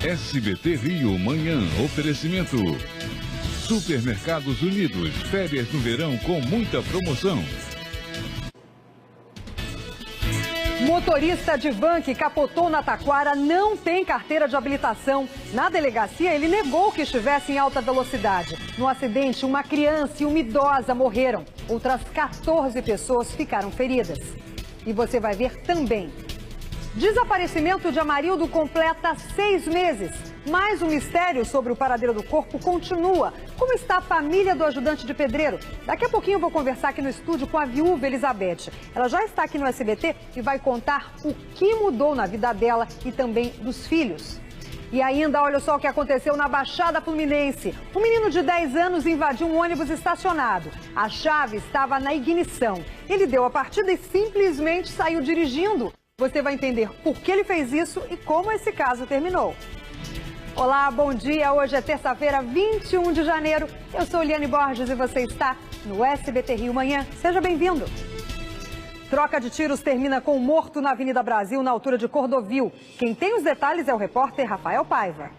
SBT Rio Manhã, oferecimento. Supermercados Unidos, férias no verão com muita promoção. Motorista de van que capotou na Taquara não tem carteira de habilitação. Na delegacia, ele negou que estivesse em alta velocidade. No acidente, uma criança e uma idosa morreram. Outras 14 pessoas ficaram feridas. E você vai ver também. Desaparecimento de Amarildo completa 6 meses. Mas o mistério sobre o paradeiro do corpo continua. Como está a família do ajudante de pedreiro? Daqui a pouquinho eu vou conversar aqui no estúdio com a viúva Elizabeth. Ela já está aqui no SBT e vai contar o que mudou na vida dela e também dos filhos. E ainda, olha só o que aconteceu na Baixada Fluminense. Um menino de 10 anos invadiu um ônibus estacionado. A chave estava na ignição. Ele deu a partida e simplesmente saiu dirigindo. Você vai entender por que ele fez isso e como esse caso terminou. Olá, bom dia. Hoje é terça-feira, 21 de janeiro. Eu sou Liane Borges e você está no SBT Rio Manhã. Seja bem-vindo. Troca de tiros termina com um morto na Avenida Brasil, na altura de Cordovil. Quem tem os detalhes é o repórter Rafael Paiva.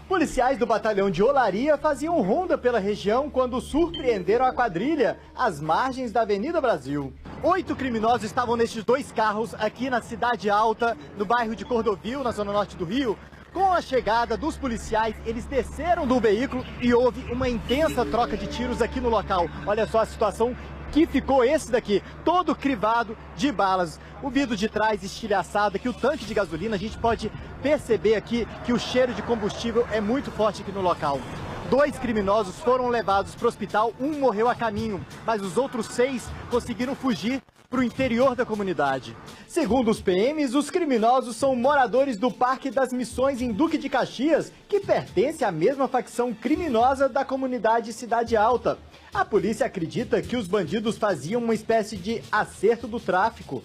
Policiais do batalhão de Olaria faziam ronda pela região quando surpreenderam a quadrilha às margens da Avenida Brasil. 8 criminosos estavam nestes 2 carros aqui na Cidade Alta, no bairro de Cordovil, na zona norte do Rio. Com a chegada dos policiais, eles desceram do veículo e houve uma intensa troca de tiros aqui no local. Olha só a situação que ficou esse daqui, todo crivado de balas. O vidro de trás estilhaçado, aqui o tanque de gasolina, a gente pode perceber aqui que o cheiro de combustível é muito forte aqui no local. 2 criminosos foram levados para o hospital, um morreu a caminho, mas os outros 6 conseguiram fugir para o interior da comunidade. Segundo os PMs, os criminosos são moradores do Parque das Missões em Duque de Caxias, que pertence à mesma facção criminosa da comunidade Cidade Alta. A polícia acredita que os bandidos faziam uma espécie de acerto do tráfico.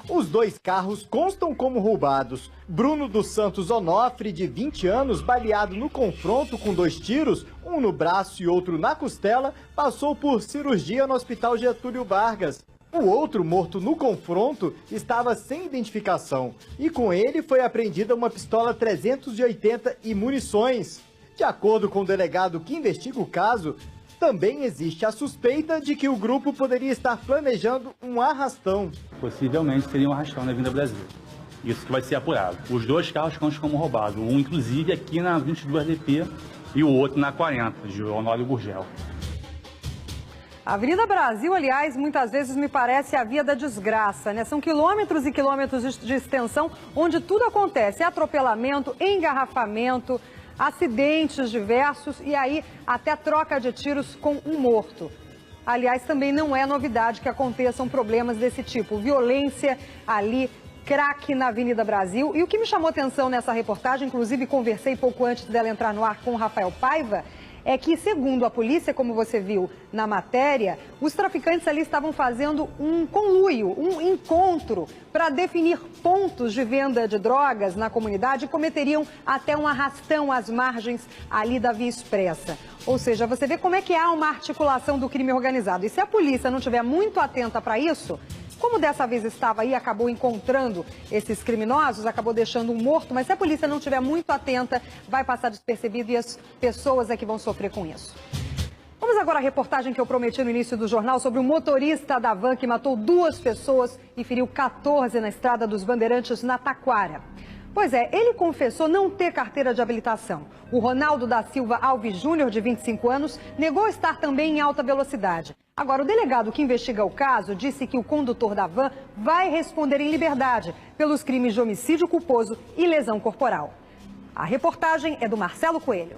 Os 2 carros constam como roubados. Bruno dos Santos Onofre, de 20 anos, baleado no confronto com 2 tiros, um no braço e outro na costela, passou por cirurgia no Hospital Getúlio Vargas. O outro, morto no confronto, estava sem identificação e com ele foi apreendida uma pistola 380 e munições. De acordo com o delegado que investiga o caso, também existe a suspeita de que o grupo poderia estar planejando um arrastão. Possivelmente seria um arrastão na Avenida Brasil. Isso que vai ser apurado. Os 2 carros constam como roubados, um inclusive aqui na 22DP e o outro na 40, de Honório Gurgel. A Avenida Brasil, aliás, muitas vezes me parece a via da desgraça, né? São quilômetros e quilômetros de extensão onde tudo acontece, atropelamento, engarrafamento, acidentes diversos e aí até troca de tiros com um morto. Aliás, também não é novidade que aconteçam problemas desse tipo, violência ali, craque na Avenida Brasil. E o que me chamou atenção nessa reportagem, inclusive conversei pouco antes dela entrar no ar com o Rafael Paiva, é que, segundo a polícia, como você viu na matéria, os traficantes ali estavam fazendo um conluio, um encontro para definir pontos de venda de drogas na comunidade e cometeriam até um arrastão às margens ali da Via Expressa. Ou seja, você vê como é que há uma articulação do crime organizado. E se a polícia não estiver muito atenta para isso, como dessa vez estava aí, acabou encontrando esses criminosos, acabou deixando um morto, mas se a polícia não estiver muito atenta, vai passar despercebido e as pessoas é que vão sofrer com isso. Vamos agora à reportagem que eu prometi no início do jornal sobre o motorista da van que matou 2 pessoas e feriu 14 na Estrada dos Bandeirantes, na Taquara. Pois é, ele confessou não ter carteira de habilitação. O Ronaldo da Silva Alves Júnior, de 25 anos, negou estar também em alta velocidade. Agora, o delegado que investiga o caso disse que o condutor da van vai responder em liberdade pelos crimes de homicídio culposo e lesão corporal. A reportagem é do Marcelo Coelho.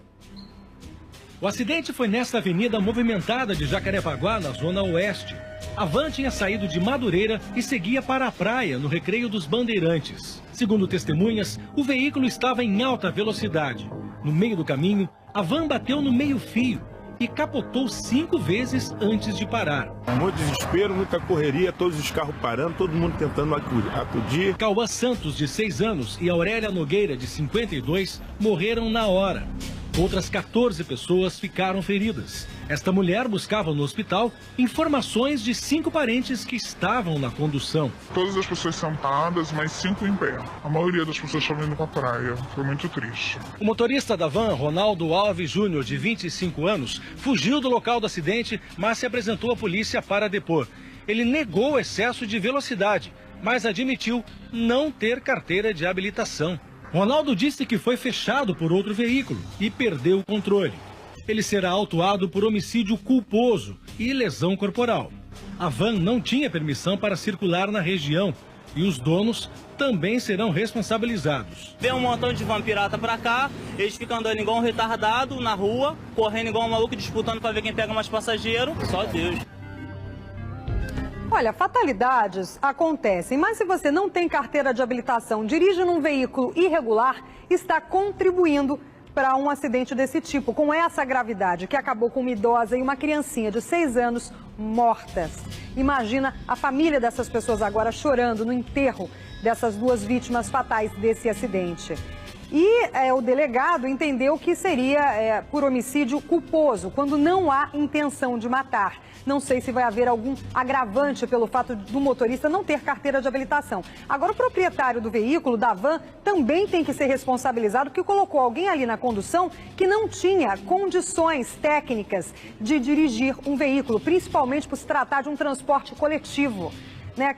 O acidente foi nesta avenida movimentada de Jacarepaguá, na zona oeste. A van tinha saído de Madureira e seguia para a praia, no Recreio dos Bandeirantes. Segundo testemunhas, o veículo estava em alta velocidade. No meio do caminho, a van bateu no meio-fio e capotou 5 vezes antes de parar. Muito desespero, muita correria, todos os carros parando, todo mundo tentando acudir. Cauã Santos, de 6 anos, e Aurélia Nogueira, de 52, morreram na hora. Outras 14 pessoas ficaram feridas. Esta mulher buscava no hospital informações de 5 parentes que estavam na condução. Todas as pessoas sentadas, mas 5 em pé. A maioria das pessoas estavam indo para a praia. Foi muito triste. O motorista da van, Ronaldo Alves Júnior, de 25 anos, fugiu do local do acidente, mas se apresentou à polícia para depor. Ele negou o excesso de velocidade, mas admitiu não ter carteira de habilitação. Ronaldo disse que foi fechado por outro veículo e perdeu o controle. Ele será autuado por homicídio culposo e lesão corporal. A van não tinha permissão para circular na região e os donos também serão responsabilizados. Vem um montão de van pirata pra cá, eles ficam andando igual um retardado na rua, correndo igual um maluco, disputando para ver quem pega mais passageiro. Só Deus. Olha, fatalidades acontecem, mas se você não tem carteira de habilitação, dirige num veículo irregular, está contribuindo para um acidente desse tipo, com essa gravidade, que acabou com uma idosa e uma criancinha de 6 anos mortas. Imagina a família dessas pessoas agora chorando no enterro dessas 2 vítimas fatais desse acidente. E o delegado entendeu que seria por homicídio culposo, quando não há intenção de matar. Não sei se vai haver algum agravante pelo fato do motorista não ter carteira de habilitação. Agora, o proprietário do veículo, da van, também tem que ser responsabilizado porque colocou alguém ali na condução que não tinha condições técnicas de dirigir um veículo, principalmente por se tratar de um transporte coletivo.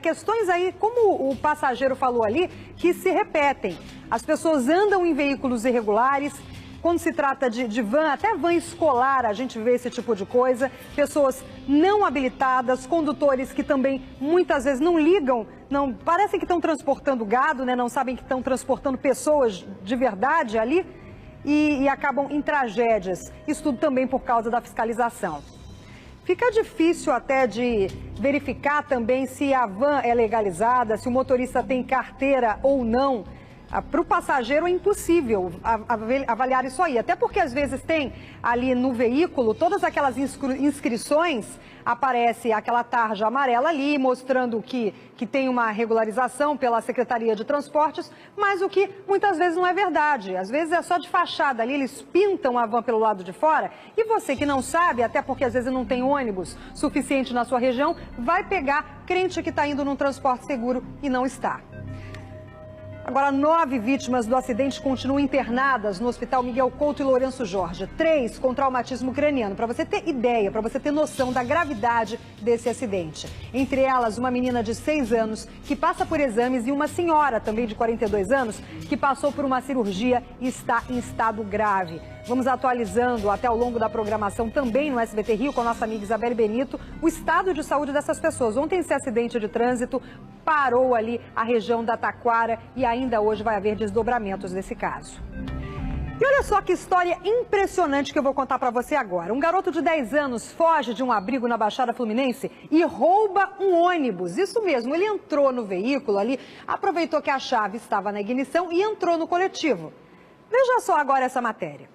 Questões aí, como o passageiro falou ali, que se repetem. As pessoas andam em veículos irregulares. Quando se trata de van, até van escolar, a gente vê esse tipo de coisa. Pessoas não habilitadas, condutores que também muitas vezes não ligam, parecem que estão transportando gado, não sabem que estão transportando pessoas de verdade ali e acabam em tragédias. Isso tudo também por causa da fiscalização. Fica difícil até de verificar também se a van é legalizada, se o motorista tem carteira ou não. Para o passageiro é impossível avaliar isso aí, até porque às vezes tem ali no veículo todas aquelas inscrições, aparece aquela tarja amarela ali mostrando que tem uma regularização pela Secretaria de Transportes, mas o que muitas vezes não é verdade. Às vezes é só de fachada ali, eles pintam a van pelo lado de fora e você que não sabe, até porque às vezes não tem ônibus suficiente na sua região, vai pegar crente que está indo num transporte seguro e não está. Agora, 9 vítimas do acidente continuam internadas no Hospital Miguel Couto e Lourenço Jorge. 3 com traumatismo craniano, para você ter ideia, para você ter noção da gravidade desse acidente. Entre elas, uma menina de 6 anos que passa por exames e uma senhora também de 42 anos que passou por uma cirurgia e está em estado grave. Vamos atualizando até ao longo da programação também no SBT Rio com a nossa amiga Isabelle Benito o estado de saúde dessas pessoas. Ontem esse acidente de trânsito parou ali a região da Taquara e ainda hoje vai haver desdobramentos desse caso. E olha só que história impressionante que eu vou contar para você agora. Um garoto de 10 anos foge de um abrigo na Baixada Fluminense e rouba um ônibus. Isso mesmo, ele entrou no veículo ali, aproveitou que a chave estava na ignição e entrou no coletivo. Veja só agora essa matéria.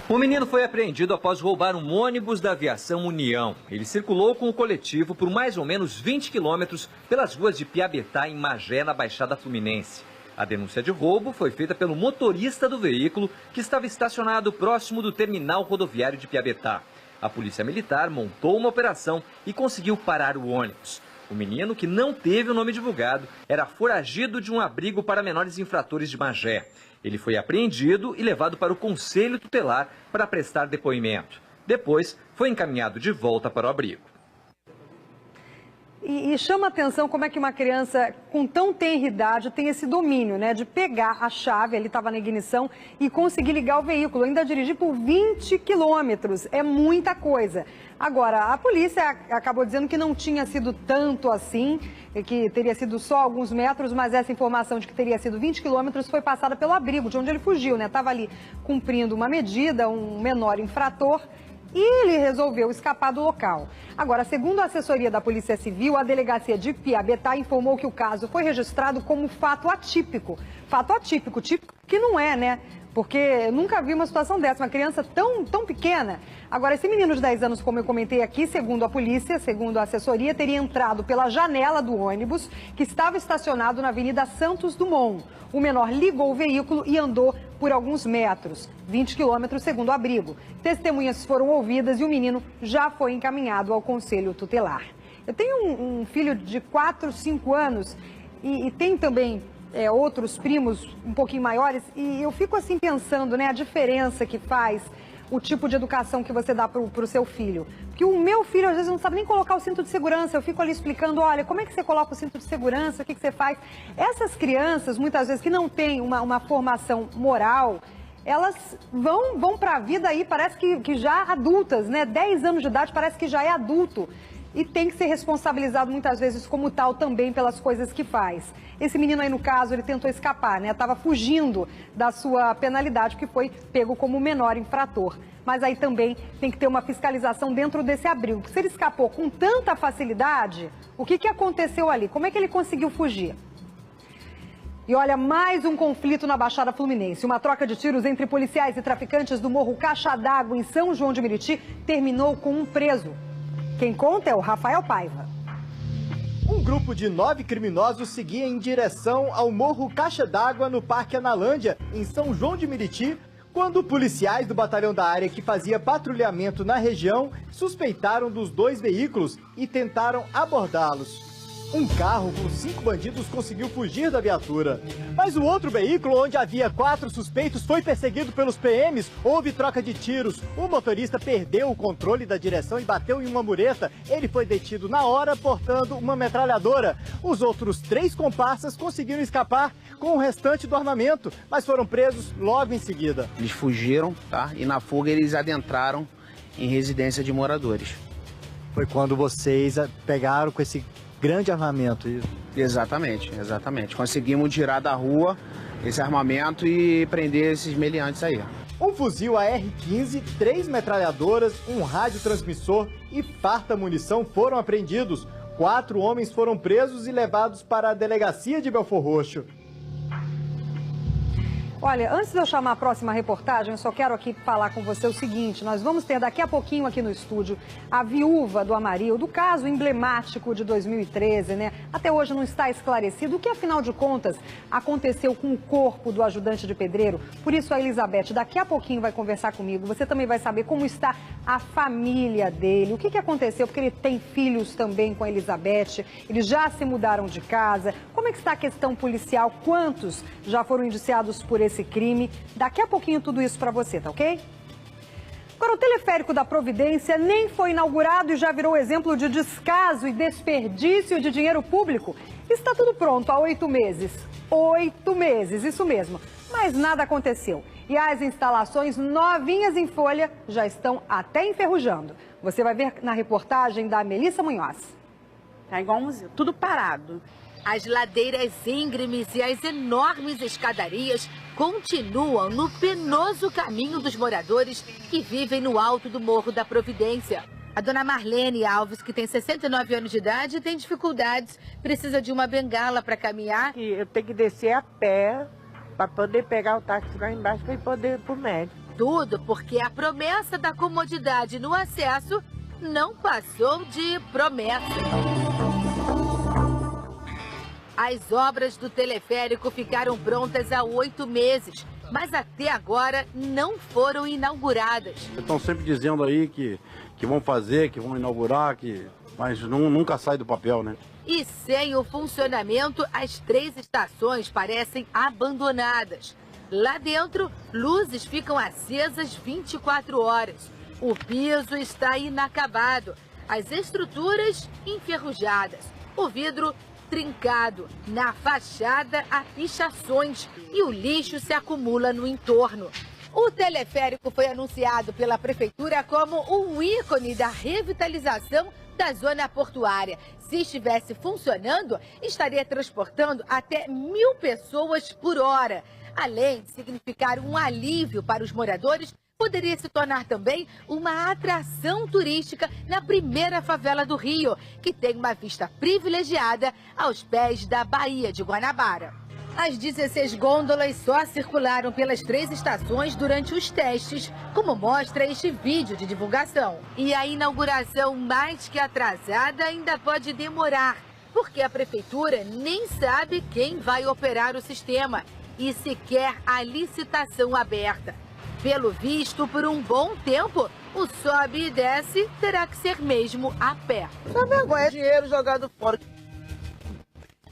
O menino foi apreendido após roubar um ônibus da Aviação União. Ele circulou com o coletivo por mais ou menos 20 quilômetros pelas ruas de Piabetá, em Magé, na Baixada Fluminense. A denúncia de roubo foi feita pelo motorista do veículo, que estava estacionado próximo do terminal rodoviário de Piabetá. A polícia militar montou uma operação e conseguiu parar o ônibus. O menino, que não teve o nome divulgado, era foragido de um abrigo para menores infratores de Magé. Ele foi apreendido e levado para o Conselho Tutelar para prestar depoimento. Depois, foi encaminhado de volta para o abrigo. E chama atenção como é que uma criança com tão tenra idade tem esse domínio, de pegar a chave, ele estava na ignição, e conseguir ligar o veículo, ainda dirigir por 20 quilômetros. É muita coisa. Agora, a polícia acabou dizendo que não tinha sido tanto assim, que teria sido só alguns metros, mas essa informação de que teria sido 20 quilômetros foi passada pelo abrigo, de onde ele fugiu, Estava ali cumprindo uma medida, um menor infrator, e ele resolveu escapar do local. Agora, segundo a assessoria da Polícia Civil, a delegacia de Piabetá informou que o caso foi registrado como fato atípico. Fato atípico, típico que não é, porque eu nunca vi uma situação dessa, uma criança tão pequena. Agora, esse menino de 10 anos, como eu comentei aqui, segundo a polícia, segundo a assessoria, teria entrado pela janela do ônibus que estava estacionado na Avenida Santos Dumont. O menor ligou o veículo e andou por alguns metros, 20 quilômetros segundo o abrigo. Testemunhas foram ouvidas e o menino já foi encaminhado ao conselho tutelar. Eu tenho um filho de 4, 5 anos e tem também outros primos um pouquinho maiores e eu fico assim pensando, né, a diferença que faz o tipo de educação que você dá para o seu filho. Porque o meu filho, às vezes, não sabe nem colocar o cinto de segurança. Eu fico ali explicando, olha, como é que você coloca o cinto de segurança, o que você faz? Essas crianças, muitas vezes, que não têm uma formação moral, elas vão para a vida aí, parece que já adultas, né? 10 anos de idade, parece que já é adulto. E tem que ser responsabilizado, muitas vezes, como tal, também pelas coisas que faz. Esse menino aí, no caso, ele tentou escapar, né? Estava fugindo da sua penalidade, que foi pego como menor infrator. Mas aí também tem que ter uma fiscalização dentro desse abrigo. Porque se ele escapou com tanta facilidade, o que aconteceu ali? Como é que ele conseguiu fugir? E olha, mais um conflito na Baixada Fluminense. Uma troca de tiros entre policiais e traficantes do Morro Caixa d'Água, em São João de Meriti, terminou com um preso. Quem conta é o Rafael Paiva. Um grupo de 9 criminosos seguia em direção ao Morro Caixa d'Água, no Parque Analândia, em São João de Meriti, quando policiais do batalhão da área que fazia patrulhamento na região suspeitaram dos 2 veículos e tentaram abordá-los. Um carro com 5 bandidos conseguiu fugir da viatura. Mas o outro veículo, onde havia 4 suspeitos, foi perseguido pelos PMs. Houve troca de tiros. O motorista perdeu o controle da direção e bateu em uma mureta. Ele foi detido na hora, portando uma metralhadora. Os outros 3 comparsas conseguiram escapar com o restante do armamento, mas foram presos logo em seguida. Eles fugiram, tá? E na fuga eles adentraram em residência de moradores. Foi quando vocês pegaram com esse grande armamento, isso? Exatamente. Conseguimos tirar da rua esse armamento e prender esses meliantes aí. Um fuzil AR-15, 3 metralhadoras, um radiotransmissor e farta munição foram apreendidos. 4 homens foram presos e levados para a delegacia de Belfor Roxo. Olha, antes de eu chamar a próxima reportagem, eu só quero aqui falar com você o seguinte: nós vamos ter daqui a pouquinho aqui no estúdio a viúva do Amarildo, do caso emblemático de 2013, né? Até hoje não está esclarecido o que, afinal de contas, aconteceu com o corpo do ajudante de pedreiro. Por isso, a Elizabeth daqui a pouquinho vai conversar comigo. Você também vai saber como está a família dele, o que aconteceu, porque ele tem filhos também com a Elizabeth, eles já se mudaram de casa. Como é que está a questão policial? Quantos já foram indiciados por esse crime? Daqui a pouquinho tudo isso para você, tá ok? Agora, o teleférico da Providência nem foi inaugurado e já virou exemplo de descaso e desperdício de dinheiro público. Está tudo pronto há 8 meses. 8 meses, isso mesmo. Mas nada aconteceu. E as instalações novinhas em folha já estão até enferrujando. Você vai ver na reportagem da Melissa Munhoz. Tá igual um museu, tudo parado. As ladeiras íngremes e as enormes escadarias continuam no penoso caminho dos moradores que vivem no alto do Morro da Providência. A dona Marlene Alves, que tem 69 anos de idade, tem dificuldades, precisa de uma bengala para caminhar. Eu tenho que descer a pé para poder pegar o táxi lá embaixo para poder ir para o médico. Tudo porque a promessa da comodidade no acesso não passou de promessa. As obras do teleférico ficaram prontas há 8 meses, mas até agora não foram inauguradas. Estão sempre dizendo aí que vão fazer, que vão inaugurar, mas nunca sai do papel, né? E sem o funcionamento, as 3 estações parecem abandonadas. Lá dentro, luzes ficam acesas 24 horas. O piso está inacabado, as estruturas enferrujadas, o vidro trincado, na fachada há pichações e o lixo se acumula no entorno. O teleférico foi anunciado pela prefeitura como um ícone da revitalização da zona portuária. Se estivesse funcionando, estaria transportando até 1.000 pessoas por hora. Além de significar um alívio para os moradores, poderia se tornar também uma atração turística na primeira favela do Rio, que tem uma vista privilegiada aos pés da Baía de Guanabara. As 16 gôndolas só circularam pelas 3 estações durante os testes, como mostra este vídeo de divulgação. E a inauguração, mais que atrasada, ainda pode demorar, porque a prefeitura nem sabe quem vai operar o sistema e sequer a licitação aberta. Pelo visto, por um bom tempo, o sobe e desce terá que ser mesmo a pé. Só vergonha, é dinheiro jogado fora.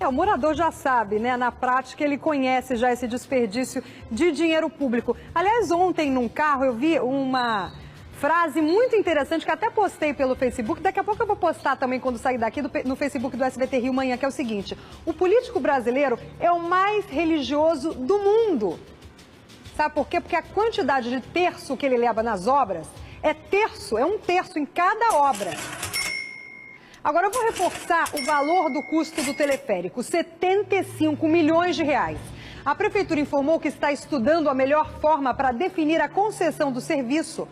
O morador já sabe, né? Na prática, ele conhece já esse desperdício de dinheiro público. Aliás, ontem num carro eu vi uma frase muito interessante que até postei pelo Facebook. Daqui a pouco eu vou postar também quando sair daqui no Facebook do SBT Rio Manhã, que é o seguinte: o político brasileiro é o mais religioso do mundo. Sabe por quê? Porque a quantidade de terço que ele leva nas obras é um terço em cada obra. Agora eu vou reforçar o valor do custo do teleférico, 75 milhões de reais. A prefeitura informou que está estudando a melhor forma para definir a concessão do serviço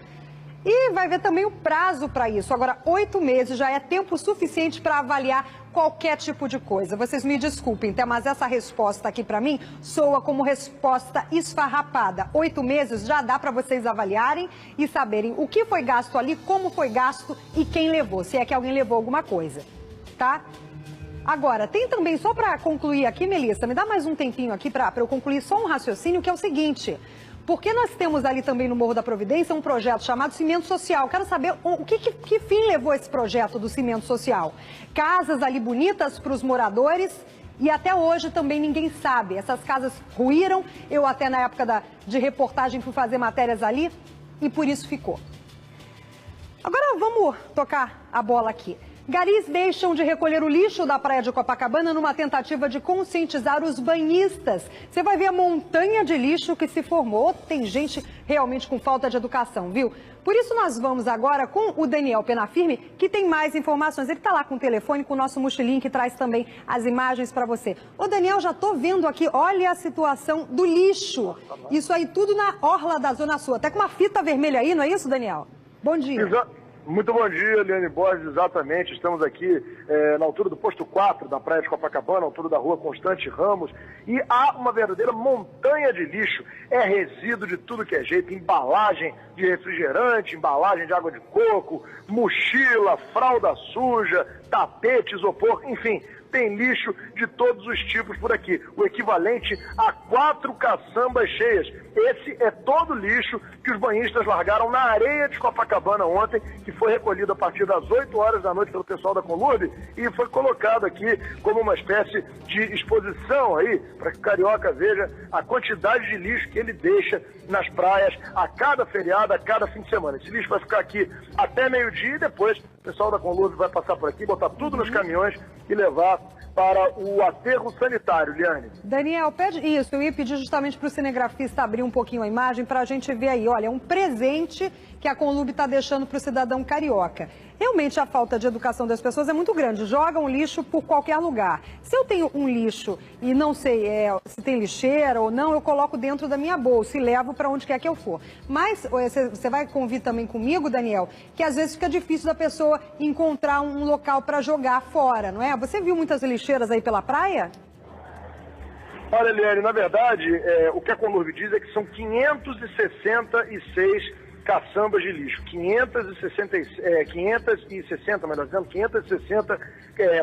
e vai ver também o prazo para isso. Agora, 8 meses já é tempo suficiente para avaliar qualquer tipo de coisa. Vocês me desculpem, mas essa resposta aqui para mim soa como resposta esfarrapada. 8 meses já dá para vocês avaliarem e saberem o que foi gasto ali, como foi gasto e quem levou, se é que alguém levou alguma coisa, tá? Agora, tem também, só para concluir aqui, Melissa, me dá mais um tempinho aqui para eu concluir só um raciocínio, que é o seguinte: porque nós temos ali também no Morro da Providência um projeto chamado Cimento Social. Quero saber que fim levou esse projeto do Cimento Social. Casas ali bonitas para os moradores e até hoje também ninguém sabe. Essas casas ruíram, eu até na época de reportagem fui fazer matérias ali e por isso ficou. Agora vamos tocar a bola aqui. Garis deixam de recolher o lixo da praia de Copacabana numa tentativa de conscientizar os banhistas. Você vai ver a montanha de lixo que se formou. Tem gente realmente com falta de educação, viu? Por isso nós vamos agora com o Daniel Penafirme, que tem mais informações. Ele está lá com o telefone, com o nosso mochilinho, que traz também as imagens para você. Ô Daniel, já estou vendo aqui, olha a situação do lixo. Isso aí tudo na orla da Zona Sul. Até com uma fita vermelha aí, não é isso, Daniel? Bom dia. Muito bom dia, Eliane Borges, exatamente. Estamos aqui na altura do posto 4 da praia de Copacabana, altura da rua Constante Ramos, e há uma verdadeira montanha de lixo. É resíduo de tudo que é jeito, embalagem de refrigerante, embalagem de água de coco, mochila, fralda suja, tapete, isopor, enfim, tem lixo de todos os tipos por aqui. O equivalente a 4 caçambas cheias. Esse é todo o lixo que os banhistas largaram na areia de Copacabana ontem, que foi recolhido a partir das 8 horas da noite pelo pessoal da Conlube e foi colocado aqui como uma espécie de exposição aí, para que o carioca veja a quantidade de lixo que ele deixa nas praias a cada feriado, a cada fim de semana. Esse lixo vai ficar aqui até meio-dia e depois o pessoal da Conlube vai passar por aqui, botar tudo nos caminhões e levar para o aterro sanitário, Liane. Daniel, pede isso. Eu ia pedir justamente para o cinegrafista abrir um pouquinho a imagem para a gente ver aí. Olha, um presente que a Conlube está deixando para o cidadão carioca. Realmente a falta de educação das pessoas é muito grande. Jogam lixo por qualquer lugar. Se eu tenho um lixo e não sei se tem lixeira ou não, eu coloco dentro da minha bolsa e levo para onde quer que eu for. Mas você vai convir também comigo, Daniel, que às vezes fica difícil da pessoa encontrar um local para jogar fora, não é? Você viu muitas lixeiras aí pela praia? Olha, Eliane, na verdade, o que a Conlube diz é que são 566 caçambas de lixo, 560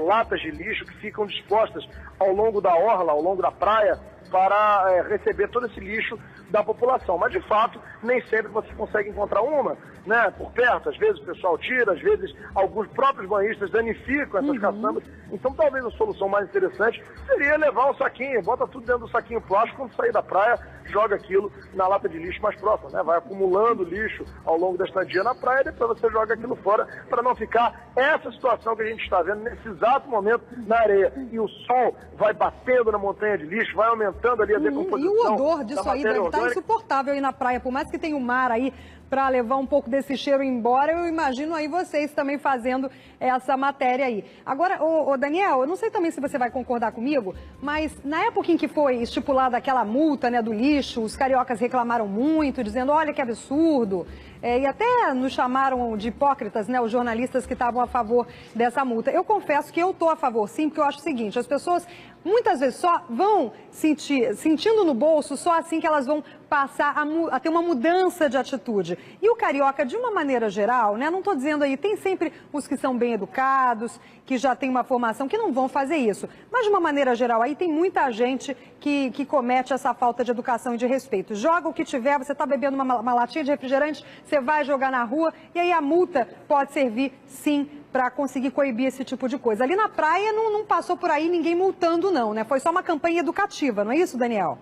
latas de lixo que ficam dispostas ao longo da orla, ao longo da praia, para receber todo esse lixo da população. Mas, de fato, nem sempre você consegue encontrar uma, né, por perto. Às vezes o pessoal tira, às vezes alguns próprios banhistas danificam essas caçambas. Então, talvez a solução mais interessante seria levar um saquinho, bota tudo dentro do saquinho plástico, quando sair da praia, joga aquilo na lata de lixo mais próxima, né? Vai acumulando lixo ao longo da estadia na praia, depois você joga aquilo fora, para não ficar essa situação que a gente está vendo nesse exato momento na areia. E o sol vai batendo na montanha de lixo, vai aumentando ali a decomposição. E o odor disso aí deve estar insuportável aí na praia, por mais que tenha o mar aí para levar um pouco desse cheiro embora. Eu imagino aí vocês também fazendo essa matéria aí. Agora, ô Daniel, eu não sei também se você vai concordar comigo, mas na época em que foi estipulada aquela multa, né, do lixo, os cariocas reclamaram muito, dizendo, olha que absurdo. E até nos chamaram de hipócritas, né, os jornalistas que estavam a favor dessa multa. Eu confesso que eu estou a favor, sim, porque eu acho o seguinte, as pessoas muitas vezes só vão sentindo no bolso, só assim que elas vão passar a ter uma mudança de atitude. E o carioca, de uma maneira geral, né, não estou dizendo aí, tem sempre os que são bem educados, que já têm uma formação, que não vão fazer isso. Mas, de uma maneira geral, aí tem muita gente que comete essa falta de educação e de respeito. Joga o que tiver, você está bebendo uma latinha de refrigerante, você vai jogar na rua, e aí a multa pode servir, sim, para conseguir coibir esse tipo de coisa. Ali na praia não passou por aí ninguém multando, não, né? Foi só uma campanha educativa, não é isso, Daniel?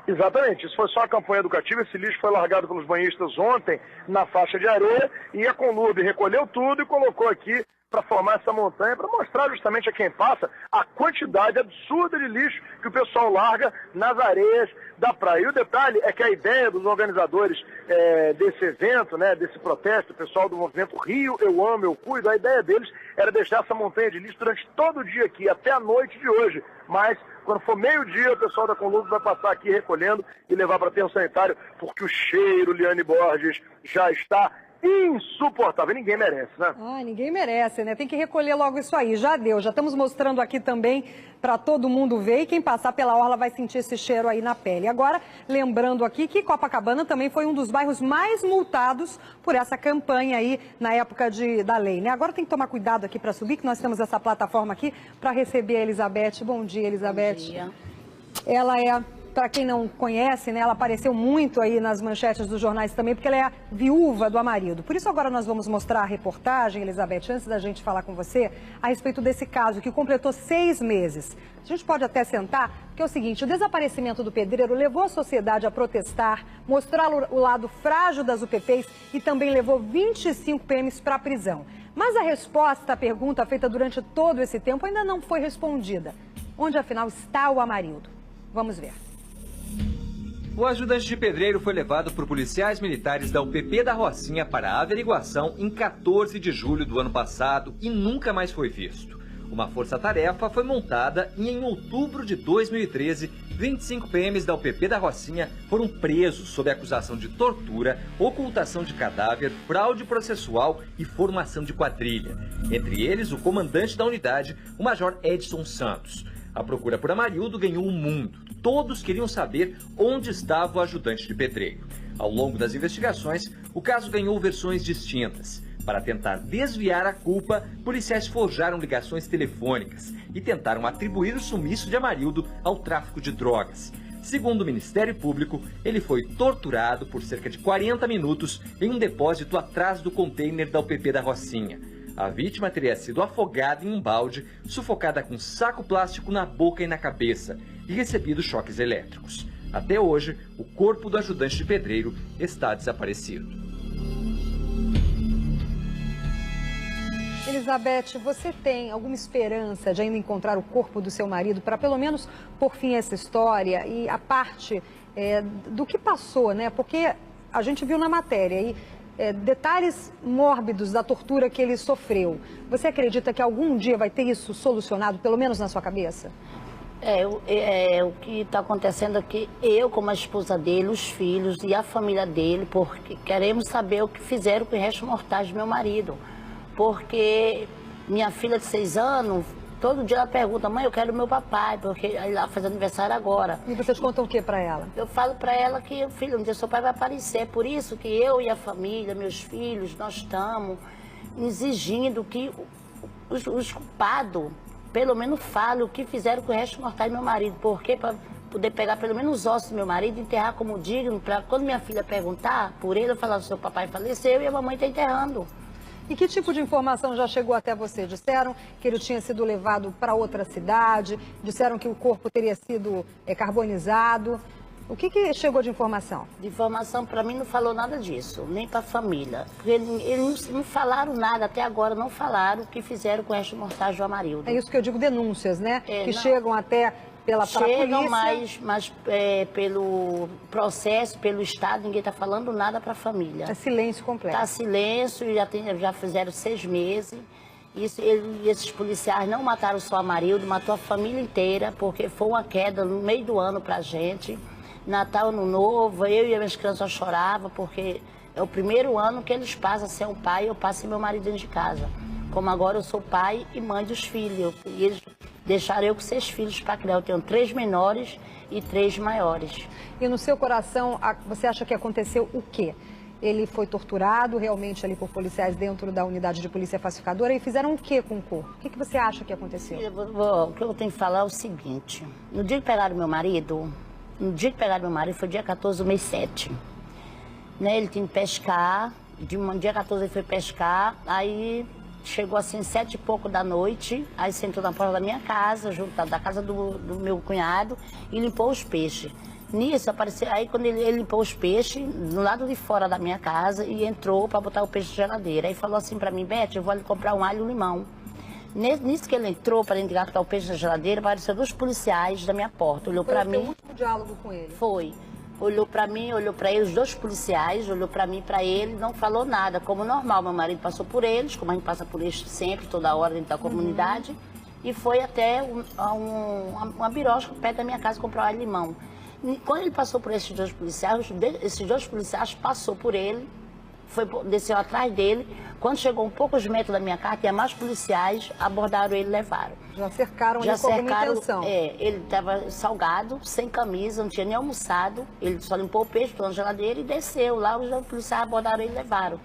Exatamente, isso foi só uma campanha educativa. Esse lixo foi largado pelos banhistas ontem na faixa de areia e a Conlurb recolheu tudo e colocou aqui para formar essa montanha, para mostrar justamente a quem passa a quantidade absurda de lixo que o pessoal larga nas areias da praia. E o detalhe é que a ideia dos organizadores desse evento, né, desse protesto, o pessoal do movimento Rio, Eu Amo, Eu Cuido, a ideia deles era deixar essa montanha de lixo durante todo o dia aqui, até a noite de hoje. Mas, quando for meio-dia, o pessoal da Conlurb vai passar aqui recolhendo e levar para aterro sanitário, porque o cheiro, Liane Borges, já está insuportável. Ninguém merece, né? Ninguém merece, né? Tem que recolher logo isso aí. Já deu. Já estamos mostrando aqui também para todo mundo ver. E quem passar pela orla vai sentir esse cheiro aí na pele. Agora, lembrando aqui que Copacabana também foi um dos bairros mais multados por essa campanha aí na época da lei, né? Agora tem que tomar cuidado aqui para subir, que nós temos essa plataforma aqui para receber a Elizabeth. Bom dia, Elizabeth. Bom dia. Ela é... Para quem não conhece, né, ela apareceu muito aí nas manchetes dos jornais também, porque ela é a viúva do marido. Por isso agora nós vamos mostrar a reportagem, Elizabeth, antes da gente falar com você, a respeito desse caso que completou 6 meses. A gente pode até sentar, porque é o seguinte, o desaparecimento do pedreiro levou a sociedade a protestar, mostrar o lado frágil das UPPs e também levou 25 PMs para a prisão. Mas a resposta à pergunta feita durante todo esse tempo ainda não foi respondida. Onde afinal está o Amarildo? Vamos ver. O ajudante de pedreiro foi levado por policiais militares da UPP da Rocinha para a averiguação em 14 de julho do ano passado e nunca mais foi visto. Uma força-tarefa foi montada e em outubro de 2013, 25 PMs da UPP da Rocinha foram presos sob acusação de tortura, ocultação de cadáver, fraude processual e formação de quadrilha. Entre eles, o comandante da unidade, o major Edson Santos. A procura por Amarildo ganhou o mundo. Todos queriam saber onde estava o ajudante de pedreiro. Ao longo das investigações, o caso ganhou versões distintas. Para tentar desviar a culpa, policiais forjaram ligações telefônicas e tentaram atribuir o sumiço de Amarildo ao tráfico de drogas. Segundo o Ministério Público, ele foi torturado por cerca de 40 minutos em um depósito atrás do container da UPP da Rocinha. A vítima teria sido afogada em um balde, sufocada com saco plástico na boca e na cabeça e recebido choques elétricos. Até hoje, o corpo do ajudante de pedreiro está desaparecido. Elizabeth, você tem alguma esperança de ainda encontrar o corpo do seu marido para pelo menos pôr fim a essa história e a parte do que passou, né? Porque a gente viu na matéria aí detalhes mórbidos da tortura que ele sofreu. Você acredita que algum dia vai ter isso solucionado, pelo menos na sua cabeça? O que está acontecendo aqui, eu como a esposa dele, os filhos e a família dele, porque queremos saber o que fizeram com os restos mortais do meu marido. Porque minha filha de 6 anos, todo dia ela pergunta, mãe, eu quero o meu papai, porque ele lá faz aniversário agora. E vocês contam o que para ela? Eu falo para ela que, filho, um dia seu pai vai aparecer. Por isso que eu e a família, meus filhos, nós estamos exigindo que os culpados, pelo menos, falem o que fizeram com o resto mortal do meu marido. Porque para poder pegar pelo menos os ossos do meu marido e enterrar como digno, para quando minha filha perguntar por ele, eu falar, seu papai faleceu e a mamãe está enterrando. E que tipo de informação já chegou até você? Disseram que ele tinha sido levado para outra cidade, disseram que o corpo teria sido carbonizado. O que chegou de informação? De informação, para mim, não falou nada disso, nem para a família. Porque eles não falaram nada, até agora não falaram o que fizeram com o resto mortais do Amarildo. É isso que eu digo, denúncias, né? Que chegam até pela polícia. Chegam, mas pelo processo, pelo Estado, ninguém está falando nada para a família. É silêncio completo. Está silêncio, já fizeram 6 meses. Esses policiais não mataram só o Amarildo, matou a família inteira, porque foi uma queda no meio do ano para a gente. Natal, Ano Novo, eu e as minhas crianças choravam, porque é o primeiro ano que eles passam a ser um pai, eu passo meu marido dentro de casa. Como agora eu sou pai e mãe dos filhos. E eles deixaram eu com 6 filhos para criar. Eu tenho 3 menores e 3 maiores. E no seu coração, você acha que aconteceu o quê? Ele foi torturado realmente ali por policiais dentro da unidade de polícia pacificadora e fizeram o quê com o corpo? O que você acha que aconteceu? O que eu tenho que falar é o seguinte. No dia que pegaram meu marido foi dia 14 do mês 7. Né, ele tinha que pescar, dia 14 ele foi pescar, aí chegou assim 7 e pouco da noite, aí sentou na porta da minha casa, junto da casa do meu cunhado, e limpou os peixes. Nisso apareceu, aí quando ele limpou os peixes, do lado de fora da minha casa, e entrou para botar o peixe na geladeira. Aí falou assim para mim: Beth, eu vou ali comprar um alho e um limão. Nisso que ele entrou para dentro botar o peixe na geladeira, apareceu 2 policiais da minha porta. Olhou para mim. Foi o último diálogo com ele? Foi. Olhou para mim, olhou para ele, os 2 policiais, olhou para mim, para ele, não falou nada, como normal. Meu marido passou por eles, como a gente passa por eles sempre, toda hora dentro da comunidade, e foi até uma birosca perto da minha casa comprar um alho e limão. E quando ele passou por esses 2 policiais, passou por ele, desceu atrás dele. Quando chegou um poucos metros da minha casa, tinha mais policiais, abordaram ele e levaram. Já cercaram ele com alguma intenção? Ele estava salgado, sem camisa, não tinha nem almoçado. Ele só limpou o peixe, botou na geladeira e desceu. Lá os policiais abordaram ele e levaram.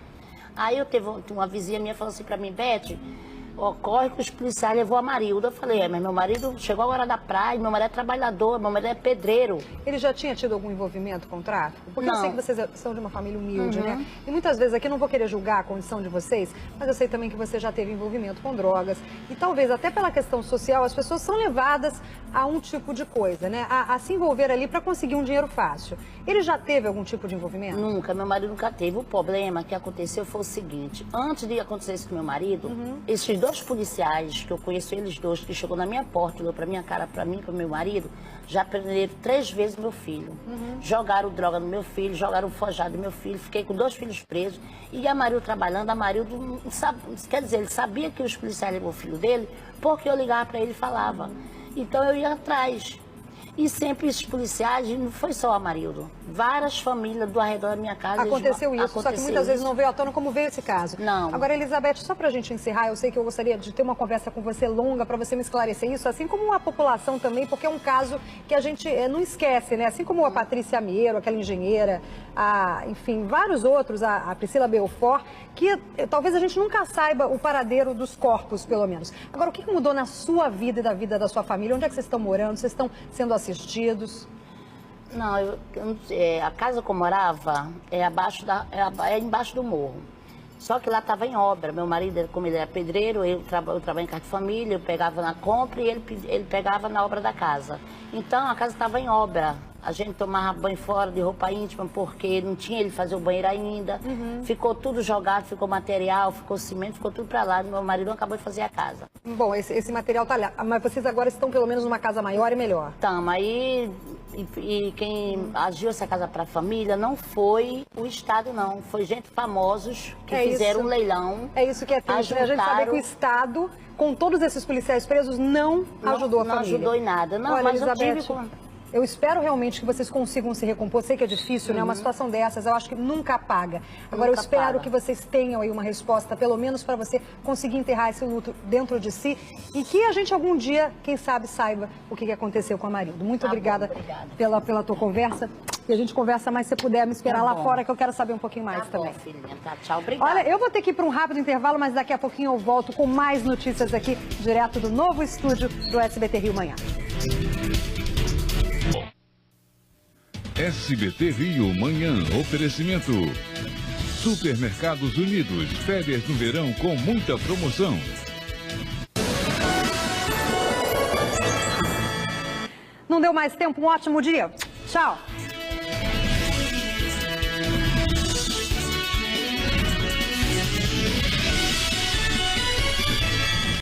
Aí eu teve uma vizinha minha falou assim para mim: Beth, ocorre que os policiais levou a Amarildo. Eu falei: mas meu marido chegou agora da praia, meu marido é trabalhador, meu marido é pedreiro. Ele já tinha tido algum envolvimento com o tráfico? Porque não. Eu sei que vocês são de uma família humilde, né? E muitas vezes aqui, não vou querer julgar a condição de vocês, mas eu sei também que você já teve envolvimento com drogas. E talvez até pela questão social, as pessoas são levadas a um tipo de coisa, né? A se envolver ali para conseguir um dinheiro fácil. Ele já teve algum tipo de envolvimento? Nunca, meu marido nunca teve. O problema que aconteceu foi o seguinte: antes de acontecer isso com meu marido, esses 2 policiais, que eu conheço eles 2, que chegou na minha porta, olhou pra minha cara, pra mim, pro meu marido, já prenderam 3 vezes meu filho. Jogaram droga no meu filho, jogaram forjado no meu filho, fiquei com 2 filhos presos. E a Marildo trabalhando, a Marildo, quer dizer, ele sabia que os policiais levaram o filho dele, porque eu ligava pra ele e falava. Então eu ia atrás. E sempre esses policiais, não foi só o Amarildo, várias famílias do arredor da minha casa. Aconteceu isso, só que muitas vezes não veio à tona como veio esse caso. Não. Agora, Elizabeth, só pra gente encerrar, eu sei que eu gostaria de ter uma conversa com você longa para você me esclarecer isso, assim como a população também, porque é um caso que a gente não esquece, né? Assim como a Patrícia Miero, aquela engenheira, enfim, vários outros, a Priscila Belfort, que talvez a gente nunca saiba o paradeiro dos corpos, pelo menos. Agora, o que mudou na sua vida e da vida da sua família? Onde é que vocês estão morando? Vocês estão sendo assistidos? Não, a casa que eu morava é embaixo do morro. Só que lá estava em obra. Meu marido, como ele era pedreiro, eu trabalhava em casa de família, eu pegava na compra e ele pegava na obra da casa. Então a casa estava em obra. A gente tomava banho fora de roupa íntima porque não tinha ele fazer o banheiro ainda. Ficou tudo jogado, ficou material, ficou cimento, ficou tudo para lá. Meu marido acabou de fazer a casa. Bom, esse material tá lá. Mas vocês agora estão pelo menos numa casa maior e melhor. Estamos aí. E quem agiu essa casa para a família não foi o Estado, não. Foi gente famosos que fizeram um leilão. É isso que é triste, né? A gente sabe que o Estado, com todos esses policiais presos, não ajudou a família. Não ajudou em nada. Não, olha, mas Elizabeth, eu espero realmente que vocês consigam se recompor. Sei que é difícil, né? Uma situação dessas, eu acho que nunca apaga. Agora, eu espero que vocês tenham aí uma resposta, pelo menos para você conseguir enterrar esse luto dentro de si e que a gente algum dia, quem sabe, saiba o que aconteceu com a Marildo. Muito obrigada pela tua conversa. E a gente conversa mais se puder me esperar lá fora, que eu quero saber um pouquinho mais também. Bom, filhinha. Tá, tchau, obrigada. Olha, eu vou ter que ir para um rápido intervalo, mas daqui a pouquinho eu volto com mais notícias aqui, direto do novo estúdio do SBT Rio Manhã. SBT Rio Manhã, oferecimento. Supermercados Unidos, férias no verão com muita promoção. Não deu mais tempo, um ótimo dia. Tchau.